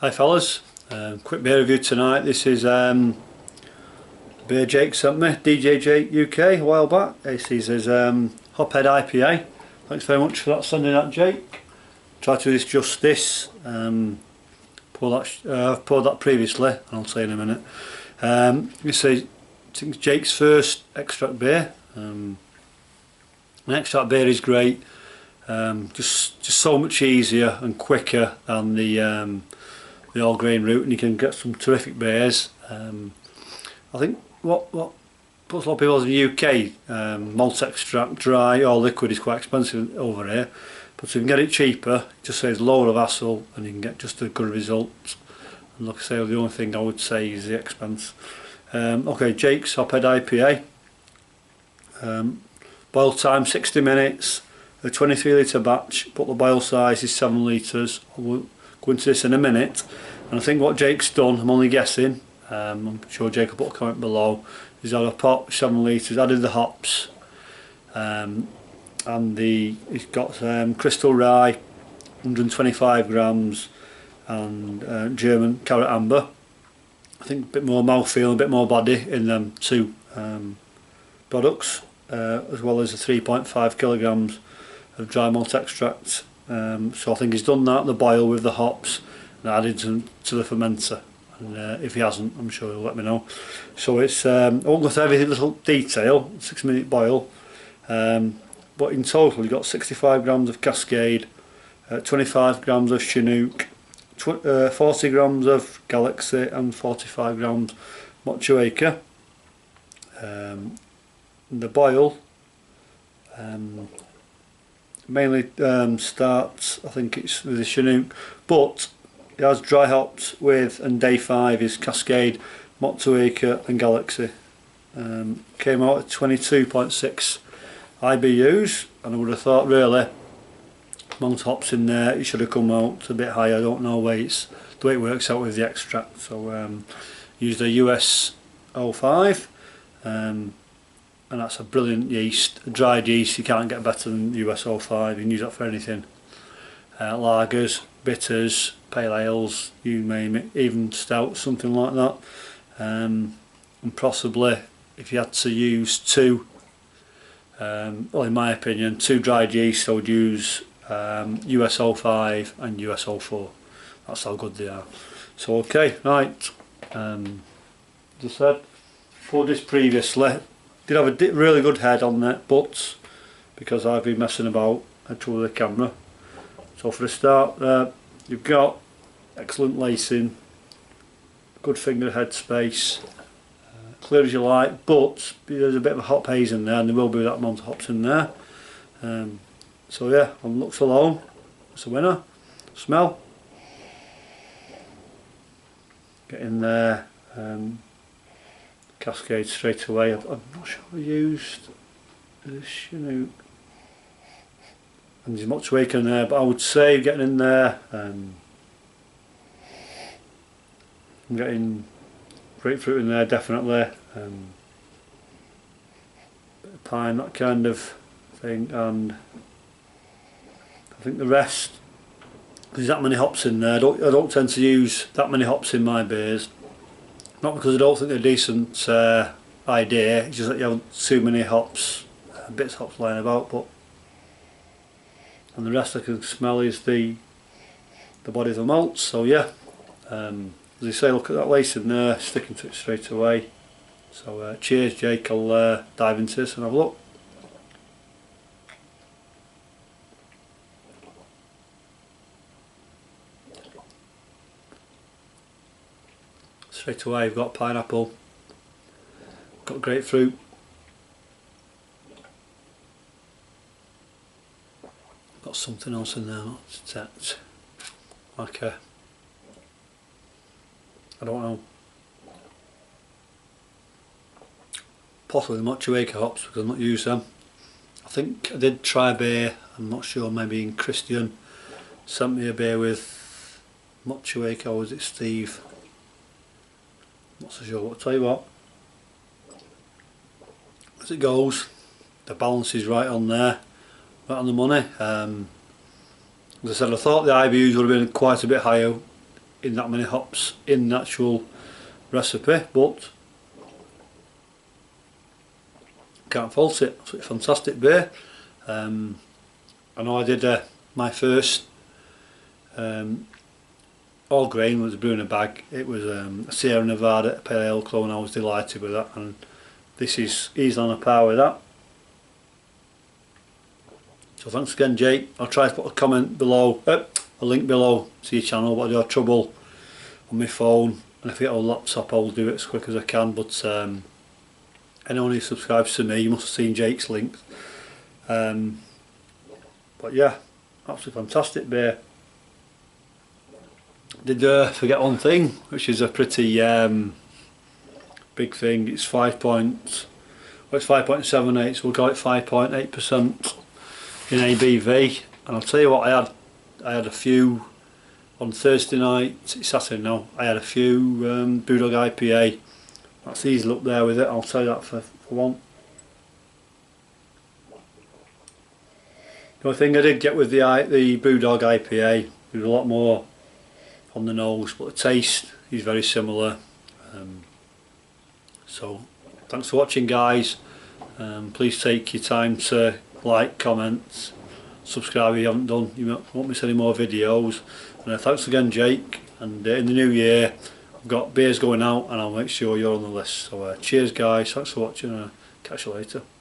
Hi fellas, quick beer review tonight. This is beer Jake sent me, djjakeuk, a while back. This is his Hophead IPA. Thanks very much for that, sending that, Jake. Try to do this justice. I've poured that previously, and I'll tell you in a minute. This is, I think it's Jake's first extract beer. An extract beer is great. Just so much easier and quicker than the all grain route, and you can get some terrific beers. I think what puts a lot of people in the UK, malt extract, dry or liquid, is quite expensive over here, but if you can get it cheaper, it just saves a load of hassle and you can get just a good result. And like I say, the only thing I would say is the expense. Okay, Jake's Hophead IPA. Boil time 60 minutes, a 23 litre batch, but the boil size is 7 litres. We'll go into this in a minute, and I think what Jake's done, I'm only guessing, I'm sure Jake will put a comment below, he's had a pot 7 litres, added the hops, and he's got crystal rye, 125 grams, and German carrot amber. I think a bit more mouthfeel, a bit more body in them two products, as well as the 3.5 kilograms of dry malt extract. So I think he's done that, the boil with the hops, and added to the fermenter. And if he hasn't, I'm sure he'll let me know. So it's, I won't go through every little detail, 6-minute boil, but in total you've got 65 grams of Cascade, 25 grams of Chinook, 40 grams of Galaxy, and 45 grams Motueka. The boil mainly starts, I think it's with the Chinook, but it has dry hops with, and day 5 is Cascade, Motueka and Galaxy. Came out at 22.6 IBU'S, and I would have thought really amount of hops in there it should have come out a bit higher. I don't know the way it works out with the extract. So used a US 05, and that's a brilliant yeast, a dried yeast. You can't get better than US 05. You can use that for anything, lagers, bitters, pale ales, you name it, even stouts, something like that. And possibly if you had to use two, well, in my opinion, two dried yeast, I would use US 05 and US 04. That's how good they are. So okay, right, as I said, poured this previously. Did have a really good head on it, but because I've been messing about, I had trouble with the camera. So for a start, you've got excellent lacing, good finger head space, clear as you like, but there's a bit of a hop haze in there, and there will be that amount of hops in there. So yeah, on looks alone, it's a winner. Smell, get in there. Cascade straight away. I'm not sure I used this Chinook, and there's much waking in there, but I would say getting in there, I'm getting grapefruit in there definitely, bit of pine, that kind of thing, and I think the rest, there's that many hops in there. I don't tend to use that many hops in my beers. Not because I don't think they're a decent idea, it's just that you have too many hops, bits of hops lying about, but and the rest I can smell is the body of the malts. So yeah, as I say, look at that lace in there, sticking to it straight away. So cheers Jake, I'll dive into this and have a look. Straight away you've got pineapple, got grapefruit, got something else in there, not detect, like a, I don't know, possibly Motueka hops because I've not used them. I think I did try a beer, I'm not sure, maybe in Christian sent me a beer with Motueka, or was it Steve? Not so sure, but I'll tell you what, as it goes, the balance is right on there, right on the money. As I said, I thought the IBU'S would have been quite a bit higher in that many hops in the actual recipe, but can't fault it. It's a fantastic beer. I know I did my first all grain was brewing a bag. It was a Sierra Nevada Pale Ale clone. I was delighted with that, and this is easily on a par with that. So thanks again, Jake. I'll try to put a comment below, a link below to your channel, but I do have trouble on my phone, and if I get a laptop I'll do it as quick as I can, but anyone who subscribes to me, you must have seen Jake's link. But yeah, absolutely fantastic beer. Did forget one thing, which is a pretty big thing. It's 5.78, so we'll call it 5.8% in ABV. And I'll tell you what, I had a few on Thursday night. It's Saturday now. I had a few BU'S IPA. That's easily up there with it. I'll tell you that for one. The only thing I did get with the BU'S IPA, there was a lot more on the nose, but the taste is very similar. So thanks for watching, guys. Please take your time to like, comment, subscribe if you haven't done. You won't miss any more videos. And thanks again, Jake. And in the new year I've got beers going out, and I'll make sure you're on the list. So cheers, guys. Thanks for watching. Catch you later.